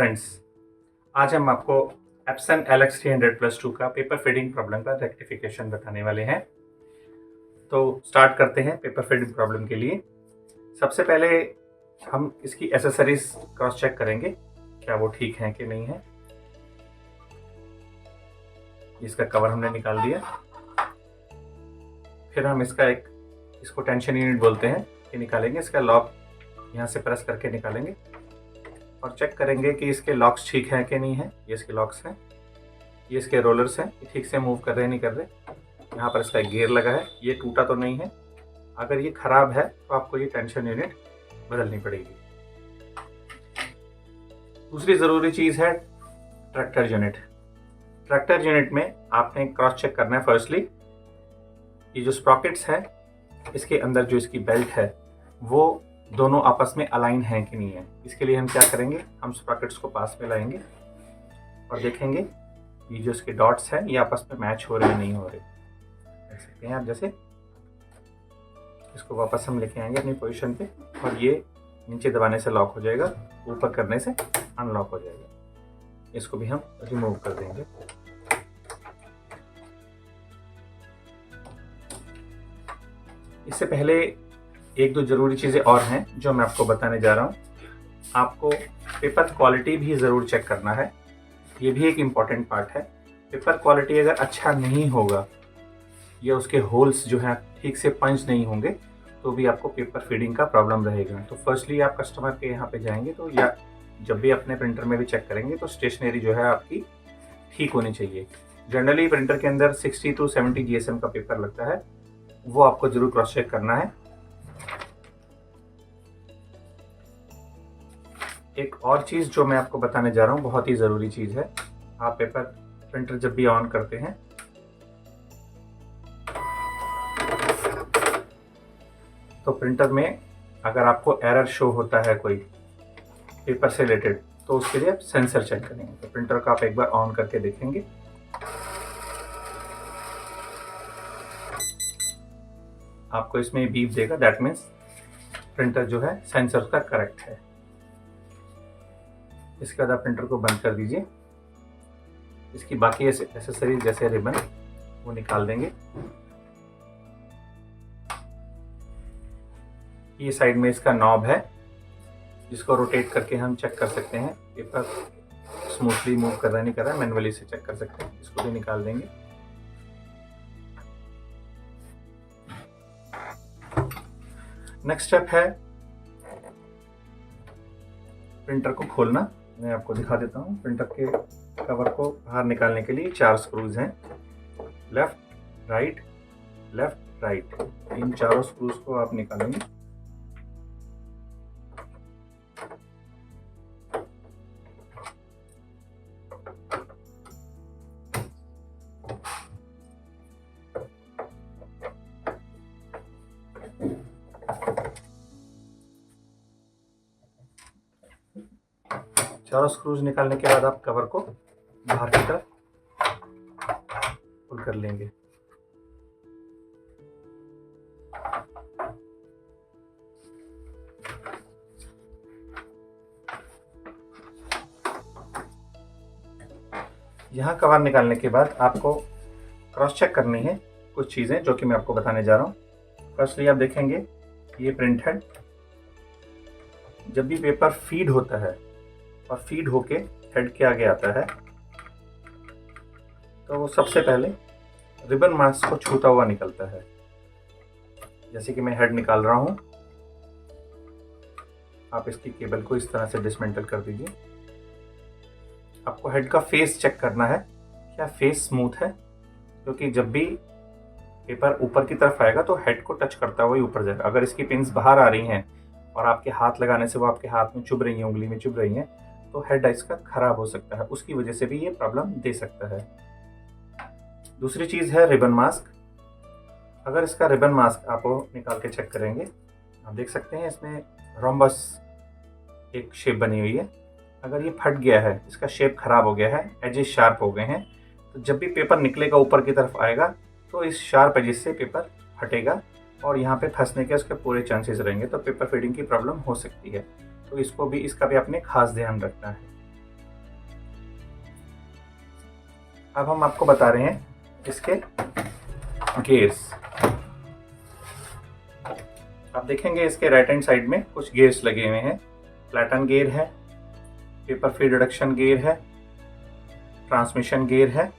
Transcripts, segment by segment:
Friends, आज हम आपको एप्सन LX300+2 का पेपर फीडिंग प्रॉब्लम का रेक्टिफिकेशन बताने वाले हैं। तो स्टार्ट करते हैं पेपर फीडिंग प्रॉब्लम के लिए। सबसे पहले हम इसकी एसेसरीज क्रॉस चेक करेंगे, क्या वो ठीक हैं कि नहीं है। इसका कवर हमने निकाल दिया। फिर हम इसको टेंशन यूनिट बोलते हैं कि निकालेंगे। इसका लॉक यहाँ से प्रेस करके निकालेंगे और चेक करेंगे कि इसके लॉक्स ठीक हैं कि नहीं है। ये इसके लॉक्स हैं, ये इसके रोलर्स हैं, ये ठीक से मूव कर रहे हैं नहीं कर रहे। यहाँ पर इसका एक गियर लगा है, ये टूटा तो नहीं है। अगर ये खराब है तो आपको ये टेंशन यूनिट बदलनी पड़ेगी। दूसरी ज़रूरी चीज़ है ट्रैक्टर यूनिट। ट्रैक्टर यूनिट में आपने क्रॉस चेक करना है। फर्स्टली ये जो स्प्रॉकेट्स हैं, इसके अंदर जो इसकी बेल्ट है वो दोनों आपस में अलाइन हैं कि नहीं है। इसके लिए हम क्या करेंगे, हम स्प्रॉकेट्स को पास में लाएंगे और देखेंगे ये जो इसके डॉट्स हैं ये आपस में मैच हो रहे हैं नहीं हो रहे। देख सकते हैं आप। जैसे इसको वापस हम लेके आएंगे अपनी पोजीशन पे और ये नीचे दबाने से लॉक हो जाएगा, ऊपर करने से अनलॉक हो जाएगा। इसको भी हम रिमूव कर देंगे। इससे पहले एक दो ज़रूरी चीज़ें और हैं जो मैं आपको बताने जा रहा हूँ। आपको पेपर क्वालिटी भी ज़रूर चेक करना है, ये भी एक इम्पॉर्टेंट पार्ट है। पेपर क्वालिटी अगर अच्छा नहीं होगा या उसके होल्स जो हैं ठीक से पंच नहीं होंगे तो भी आपको पेपर फीडिंग का प्रॉब्लम रहेगा। तो फर्स्टली आप कस्टमर के यहाँ पे जाएंगे तो या जब भी अपने प्रिंटर में भी चेक करेंगे तो स्टेशनरी जो है आपकी ठीक होनी चाहिए। जनरली प्रिंटर के अंदर 60 to 70 GSM का पेपर लगता है, वो आपको ज़रूर क्रॉस चेक करना है। एक और चीज़ जो मैं आपको बताने जा रहा हूँ बहुत ही ज़रूरी चीज़ है। आप पेपर प्रिंटर जब भी ऑन करते हैं तो प्रिंटर में अगर आपको एरर शो होता है कोई पेपर से रिलेटेड तो उसके लिए आप सेंसर चेक करेंगे। तो प्रिंटर को आप एक बार ऑन करके देखेंगे, आपको इसमें बीप देगा, दैट मीन्स प्रिंटर जो है सेंसर का करेक्ट है। इसके बाद आप प्रिंटर को बंद कर दीजिए। इसकी बाकी एसेसरीज जैसे रिबन वो निकाल देंगे। ये साइड में इसका नॉब है जिसको रोटेट करके हम चेक कर सकते हैं पेपर स्मूथली मूव कर रहा है नहीं कर रहा है, मैनुअली से चेक कर सकते हैं। इसको भी निकाल देंगे। नेक्स्ट स्टेप है प्रिंटर को खोलना। मैं आपको दिखा देता हूँ। प्रिंटर के कवर को बाहर निकालने के लिए 4 स्क्रूज हैं, लेफ्ट राइट लेफ्ट राइट। इन चारों स्क्रूज को आप निकालेंगे। चारों स्क्रूज निकालने के बाद आप कवर को बाहर की तरफ पुल कर लेंगे। यहाँ कवर निकालने के बाद आपको क्रॉस चेक करनी है कुछ चीज़ें जो कि मैं आपको बताने जा रहा हूँ। फर्स्टली आप देखेंगे ये प्रिंट हेड, जब भी पेपर फीड होता है और फीड होके हेड के आगे आता है तो वो सबसे पहले रिबन मास्क को छूता हुआ निकलता है। जैसे कि मैं हेड निकाल रहा हूं, आप इसकी केबल को इस तरह से डिसमेंटल कर दीजिए। आपको हेड का फेस चेक करना है, क्या फेस स्मूथ है, क्योंकि जब भी पेपर ऊपर की तरफ आएगा तो हेड को टच करता हुआ ही ऊपर जाएगा। अगर इसकी पिन्स बाहर आ रही हैं और आपके हाथ लगाने से वो आपके हाथ में चुभ रही हैं, उंगली में चुभ रही हैं, तो हेड इसका खराब हो सकता है। उसकी वजह से भी ये प्रॉब्लम दे सकता है। दूसरी चीज़ है रिबन मास्क। अगर इसका रिबन मास्क आप निकाल के चेक करेंगे, आप देख सकते हैं इसमें रोम्बस एक शेप बनी हुई है। अगर ये फट गया है, इसका शेप खराब हो गया है, एजेस शार्प हो गए हैं, तो जब भी पेपर निकलेगा ऊपर की तरफ आएगा तो इस शार्प एजेस से पेपर फटेगा और यहाँ पे फंसने के उसके पूरे चांसेस रहेंगे। तो पेपर फीडिंग की प्रॉब्लम हो सकती है। तो इसका भी आपने खास ध्यान रखना है। अब हम आपको बता रहे हैं इसके गेयर्स। आप देखेंगे इसके राइट हैंड साइड में कुछ गेयर्स लगे हुए हैं। फ्लैटन गियर है, पेपर फीड रिडक्शन गियर है, ट्रांसमिशन गियर है।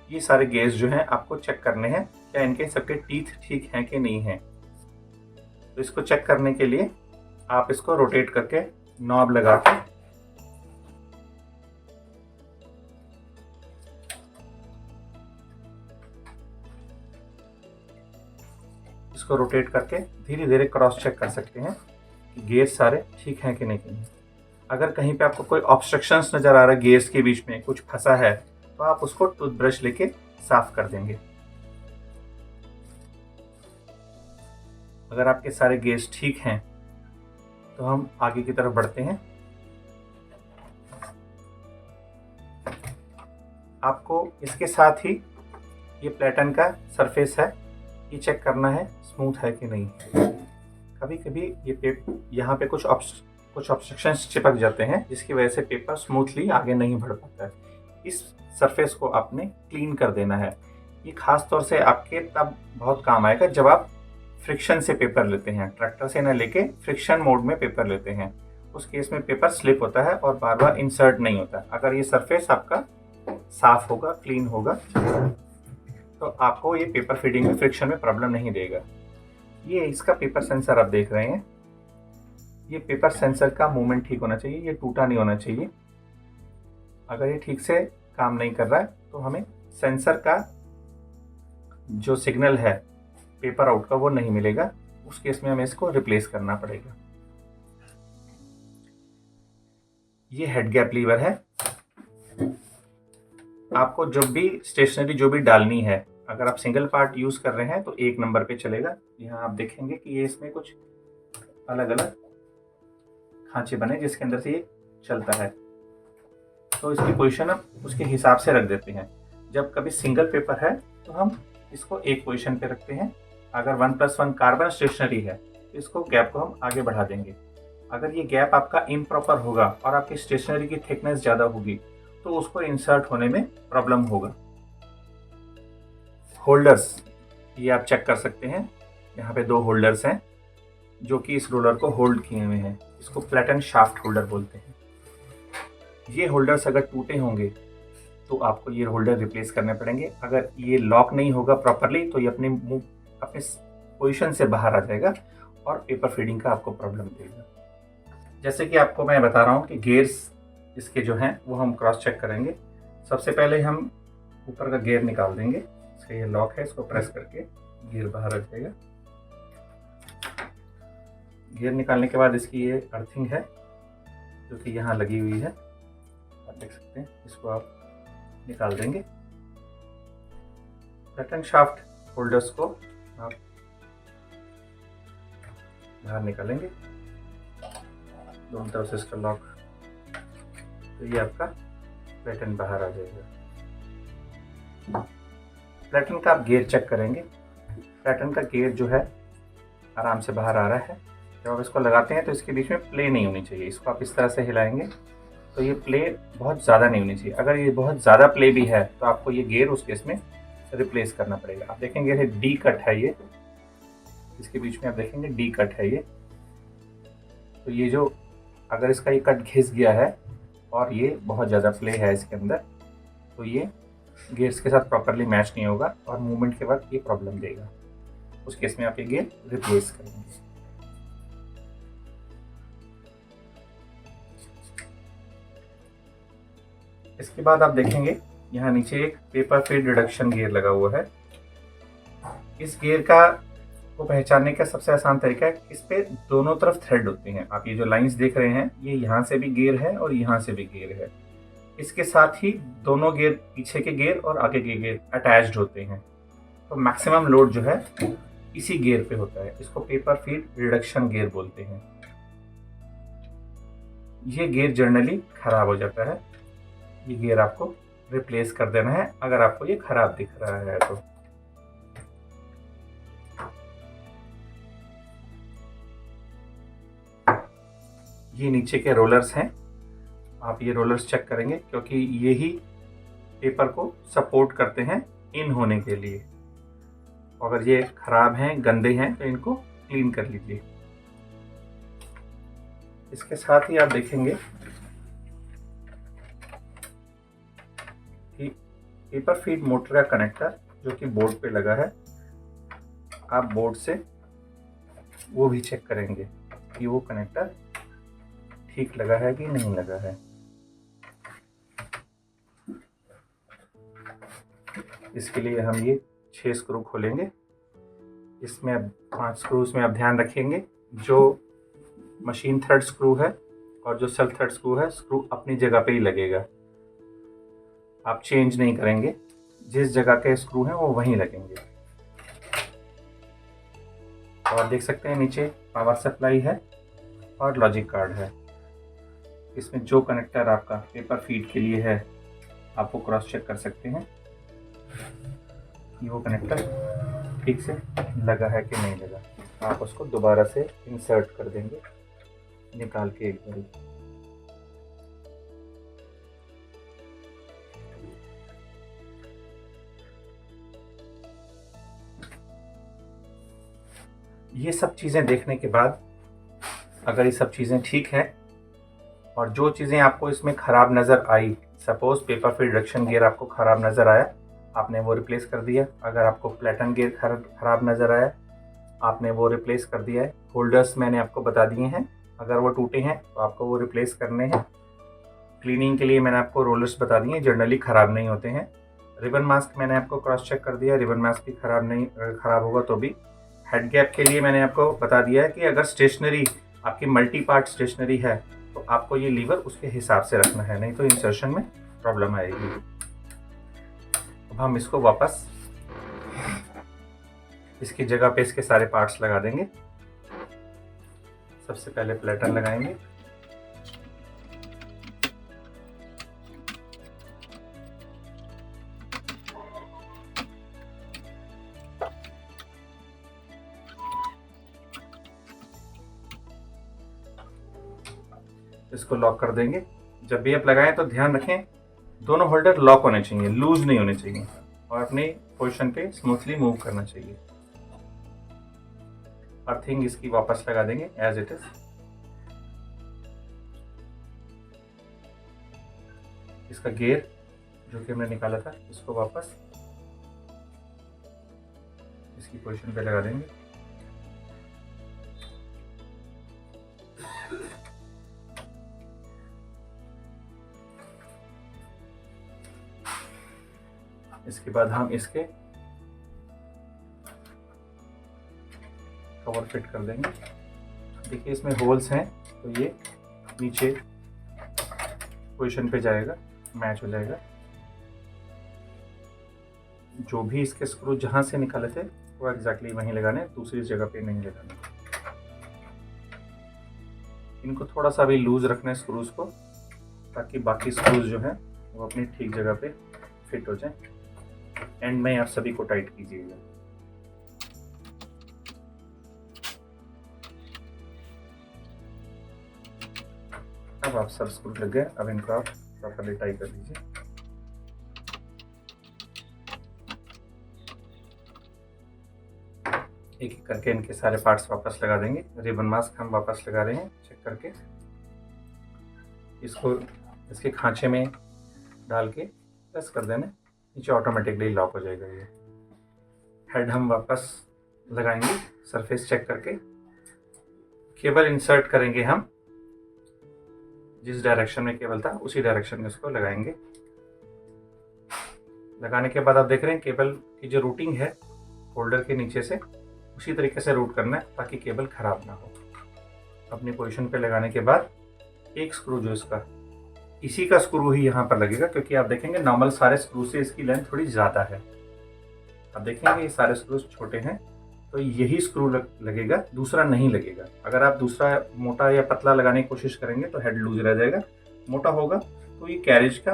ये सारे गियर्स जो हैं आपको चेक करने हैं क्या इनके सबके टीथ ठीक हैं कि नहीं हैं। तो इसको चेक करने के लिए आप इसको रोटेट करके नॉब लगा के इसको रोटेट करके धीरे धीरे क्रॉस चेक कर सकते हैं कि गियर्स सारे ठीक हैं कि नहीं। अगर कहीं पे आपको कोई ऑब्स्ट्रक्शंस नजर आ रहा है, गियर्स के बीच में कुछ फंसा है, तो आप उसको टूथब्रश लेके साफ कर देंगे। अगर आपके सारे गियर्स ठीक हैं तो हम आगे की तरफ बढ़ते हैं। आपको इसके साथ ही ये प्लेटन का सरफेस है, ये चेक करना है स्मूथ है कि नहीं। कभी कभी ये यहाँ पे कुछ ऑब्स्ट्रक्शंस चिपक जाते हैं जिसकी वजह से पेपर स्मूथली आगे नहीं बढ़ पाता है। इस सरफेस को आपने क्लीन कर देना है। ये खास तौर से आपके तब बहुत काम आएगा जब आप फ्रिक्शन से पेपर लेते हैं, ट्रैक्टर से ना लेके फ्रिक्शन मोड में पेपर लेते हैं। उस केस में पेपर स्लिप होता है और बार बार इंसर्ट नहीं होता। अगर ये सरफेस आपका साफ होगा, क्लीन होगा, तो आपको ये पेपर फीडिंग में फ्रिक्शन में प्रॉब्लम नहीं देगा। ये इसका पेपर सेंसर आप देख रहे हैं। ये पेपर सेंसर का मूवमेंट ठीक होना चाहिए, ये टूटा नहीं होना चाहिए। अगर ये ठीक से काम नहीं कर रहा है तो हमें सेंसर का जो सिग्नल है पेपर आउट का वो नहीं मिलेगा। उस केस में हमें इसको रिप्लेस करना पड़ेगा। ये हेड गैप लीवर है। आपको जब भी स्टेशनरी जो भी डालनी है, अगर आप सिंगल पार्ट यूज कर रहे हैं तो 1 नंबर पे चलेगा। यहाँ आप देखेंगे कि ये इसमें कुछ अलग अलग खांचे बने जिसके अंदर से ये चलता है, तो इसकी पोजीशन आप उसके हिसाब से रख देते हैं। जब कभी सिंगल पेपर है तो हम इसको एक पोजीशन पे रखते हैं। अगर 1+1 कार्बन स्टेशनरी है तो इसको गैप को हम आगे बढ़ा देंगे। अगर ये गैप आपका इम्प्रॉपर होगा और आपकी स्टेशनरी की थिकनेस ज़्यादा होगी तो उसको इंसर्ट होने में प्रॉब्लम होगा। होल्डर्स ये आप चेक कर सकते हैं। यहाँ पे 2 होल्डर्स हैं जो कि इस रोलर को होल्ड किए हुए हैं। इसको प्लेटन शाफ्ट होल्डर बोलते हैं। ये होल्डर्स अगर टूटे होंगे तो आपको ये होल्डर रिप्लेस करने पड़ेंगे। अगर ये लॉक नहीं होगा प्रॉपरली तो ये अपने पोजीशन से बाहर आ जाएगा और पेपर फीडिंग का आपको प्रॉब्लम देगा। जैसे कि आपको मैं बता रहा हूँ कि गियर्स इसके जो हैं वो हम क्रॉस चेक करेंगे। सबसे पहले हम ऊपर का गियर निकाल देंगे। इसका ये लॉक है, इसको प्रेस करके गियर बाहर आ जाएगा। गियर निकालने के बाद इसकी ये अर्थिंग है जो कि यहाँ लगी हुई है, आप देख सकते हैं। इसको आप निकाल देंगे। प्लेटन शाफ्ट होल्डर्स को आप बाहर निकालेंगे, दोनों तरफ से इसका लॉक, तो ये आपका प्लेटन बाहर आ जाएगा। प्लेटन का आप गियर चेक करेंगे। प्लेटन का गियर जो है आराम से बाहर आ रहा है। जब आप इसको लगाते हैं तो इसके बीच में प्ले नहीं होनी चाहिए। इसको आप इस तरह से हिलाएंगे तो ये प्ले बहुत ज़्यादा नहीं होनी चाहिए। अगर ये बहुत ज़्यादा प्ले भी है तो आपको ये गियर उस केस में रिप्लेस करना पड़ेगा। आप देखेंगे ये डी कट है, ये इसके बीच में आप देखेंगे डी कट है ये। तो ये जो अगर इसका ये कट घिस गया है और ये बहुत ज़्यादा प्ले है इसके अंदर, तो ये गियर्स के साथ प्रॉपरली मैच नहीं होगा और मूवमेंट के बाद ये प्रॉब्लम देगा। उस केस में आप ये गियर रिप्लेस करेंगे। इसके बाद आप देखेंगे यहाँ नीचे एक पेपर फीड रिडक्शन गियर लगा हुआ है। इस गियर को पहचानने का सबसे आसान तरीका है, इस पे दोनों तरफ थ्रेड होते हैं। आप ये जो लाइंस देख रहे हैं ये यहाँ से भी गियर है और यहाँ से भी गियर है। इसके साथ ही दोनों गियर, पीछे के गियर और आगे के गियर अटैच्ड होते हैं। तो मैक्सिमम लोड जो है इसी गियर पे होता है। इसको पेपर फीड रिडक्शन गियर बोलते हैं। ये गियर जनरली खराब हो जाता है। ये गियर आपको रिप्लेस कर देना है अगर आपको ये खराब दिख रहा है तो। ये नीचे के रोलर्स हैं। आप ये रोलर्स चेक करेंगे क्योंकि यही पेपर को सपोर्ट करते हैं इन होने के लिए। अगर ये खराब हैं, गंदे हैं, तो इनको क्लीन कर लीजिए। इसके साथ ही आप देखेंगे कि पेपर फीड मोटर का कनेक्टर जो कि बोर्ड पे लगा है, आप बोर्ड से वो भी चेक करेंगे कि वो कनेक्टर ठीक लगा है कि नहीं लगा है। इसके लिए हम ये 6 स्क्रू खोलेंगे। इसमें अब 5 स्क्रूज में आप ध्यान रखेंगे, जो मशीन थ्रेड स्क्रू है और जो सेल्फ थ्रेड स्क्रू है, स्क्रू अपनी जगह पे ही लगेगा, आप चेंज नहीं करेंगे। जिस जगह के स्क्रू हैं वो वहीं लगेंगे। और देख सकते हैं नीचे पावर सप्लाई है और लॉजिक कार्ड है। इसमें जो कनेक्टर आपका पेपर फीड के लिए है, आप वो क्रॉस चेक कर सकते हैं कि वो कनेक्टर ठीक से लगा है कि नहीं लगा। आप उसको दोबारा से इंसर्ट कर देंगे, निकाल के एक बार। ये सब चीज़ें देखने के बाद अगर ये सब चीज़ें ठीक हैं और जो चीज़ें आपको इसमें ख़राब नज़र आई, suppose paper feed reduction gear आपको ख़राब नज़र आया, आपने वो रिप्लेस कर दिया। अगर आपको प्लेटन गियर ख़राब नज़र आया, आपने वो रिप्लेस कर दिया है। होल्डर्स मैंने आपको बता दिए हैं, अगर वो टूटे हैं तो आपको वो रिप्लेस करने हैं। क्लीनिंग के लिए मैंने आपको रोलर्स बता दिए, जनरली ख़राब नहीं होते हैं। रिबन मास्क मैंने आपको क्रॉस चेक कर दिया, रिबन मास्क भी ख़राब होगा तो भी। हेड गैप के लिए मैंने आपको बता दिया है कि अगर स्टेशनरी आपकी मल्टी पार्ट स्टेशनरी है तो आपको ये लीवर उसके हिसाब से रखना है, नहीं तो इंसर्शन में प्रॉब्लम आएगी। अब हम इसको वापस इसकी जगह पे इसके सारे पार्ट्स लगा देंगे। सबसे पहले प्लेटन लगाएंगे, इसको लॉक कर देंगे। जब भी आप लगाएं तो ध्यान रखें दोनों होल्डर लॉक होने चाहिए, लूज नहीं होने चाहिए, और अपनी पोजीशन पे स्मूथली मूव करना चाहिए। अर्थिंग इसकी वापस लगा देंगे एज इट इज। इसका गियर जो कि हमने निकाला था, इसको वापस इसकी पोजीशन पे लगा देंगे। इसके बाद हम इसके कवर फिट कर देंगे। देखिए इसमें होल्स हैं तो ये नीचे पोजीशन पे जाएगा, मैच हो जाएगा। जो भी इसके स्क्रू जहां से निकाले थे वो एग्जैक्टली वहीं लगाने, दूसरी जगह पे नहीं लगाने। इनको थोड़ा सा भी लूज रखना है स्क्रूज को, ताकि बाकी स्क्रूज जो हैं वो अपनी ठीक जगह पे फिट हो जाए। एंड में आप सभी को टाइट कीजिएगा। अब आप सब स्क्रू लग गए, अब इनको आप प्रॉपर्ली टाइट कर लीजिए। एक एक करके इनके सारे पार्ट्स वापस लगा देंगे। रिबन मास्क हम वापस लगा रहे हैं चेक करके। इसको इसके खांचे में डाल के प्रेस कर देना, नीचे ऑटोमेटिकली लॉक हो जाएगा। ये हेड हम वापस लगाएंगे सरफेस चेक करके। केबल इंसर्ट करेंगे हम, जिस डायरेक्शन में केबल था उसी डायरेक्शन में इसको लगाएंगे। लगाने के बाद आप देख रहे हैं केबल की जो रूटिंग है होल्डर के नीचे से उसी तरीके से रूट करना है ताकि केबल खराब ना हो। अपनी पोजीशन पे लगाने के बाद एक स्क्रू जो इसका इसी का स्क्रू ही यहाँ पर लगेगा, क्योंकि आप देखेंगे नॉर्मल सारे स्क्रू से इसकी लेंथ थोड़ी ज़्यादा है। आप देखेंगे ये सारे स्क्रूज छोटे हैं तो यही स्क्रू लगेगा, दूसरा नहीं लगेगा। अगर आप दूसरा मोटा या पतला लगाने की कोशिश करेंगे तो हेड लूज रह जाएगा, मोटा होगा तो ये कैरेज का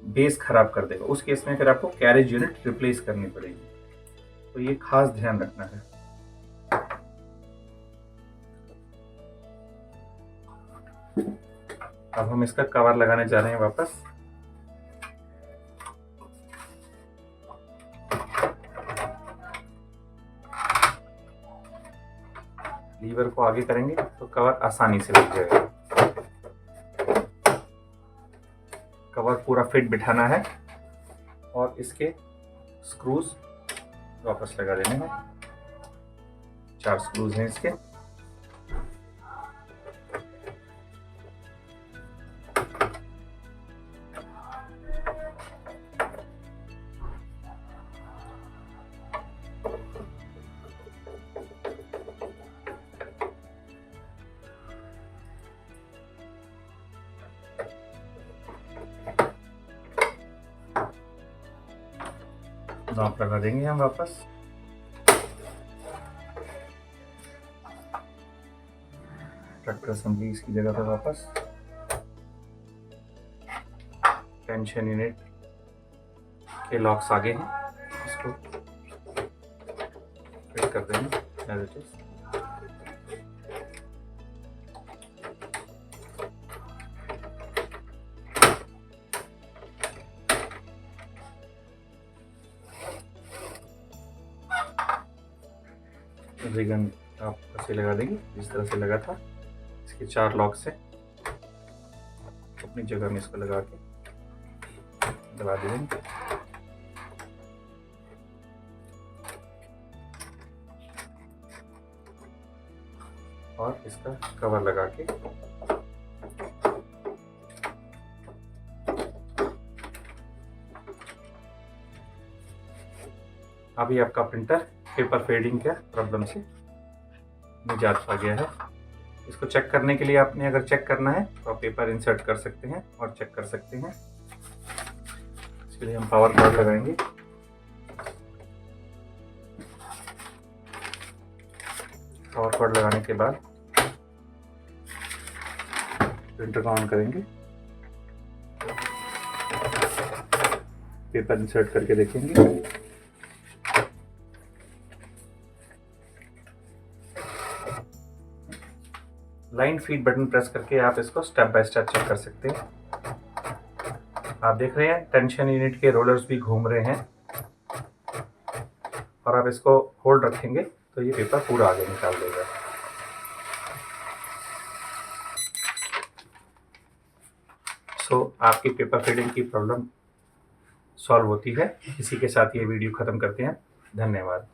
बेस खराब कर देगा। उस केस में फिर आपको कैरेज यूनिट रिप्लेस करनी पड़ेगी, तो ये खास ध्यान रखना है। अब हम इसका कवर लगाने जा रहे हैं वापस। लीवर को आगे करेंगे तो कवर आसानी से लग जाएगा। कवर पूरा फिट बिठाना है और इसके स्क्रूज वापस लगा देने हैं। 4 स्क्रूज हैं इसके। नॉब लगा देंगे हम वापस। ट्रैक्टर असेंबली इसकी जगह पे वापस। टेंशन यूनिट के लॉक्स आगे हैं, इसको फिट कर देंगे एज इट इज। रिगन आप ऐसे लगा देंगे जिस तरह से लगा था। इसके 4 लॉक्स हैं, अपनी जगह में इसको लगा के दबा देंगे। और इसका कवर लगा के अभी आपका प्रिंटर पेपर फेडिंग के प्रॉब्लम से निजात पा गया है। इसको चेक करने के लिए आपने अगर चेक करना है तो आप पेपर इंसर्ट कर सकते हैं और चेक कर सकते हैं। इसके लिए हम पावर कॉर्ड लगाएंगे। पावर कॉर्ड लगाने के बाद प्रिंटर को ऑन करेंगे, पेपर इंसर्ट करके देखेंगे। लाइन फीड बटन प्रेस करके आप इसको स्टेप बाय स्टेप चेक कर सकते हैं। आप देख रहे हैं टेंशन यूनिट के रोलर्स भी घूम रहे हैं और आप इसको होल्ड रखेंगे तो ये पेपर पूरा आगे निकाल देगा। आपकी पेपर फीडिंग की प्रॉब्लम सॉल्व होती है। इसी के साथ ये वीडियो ख़त्म करते हैं। धन्यवाद।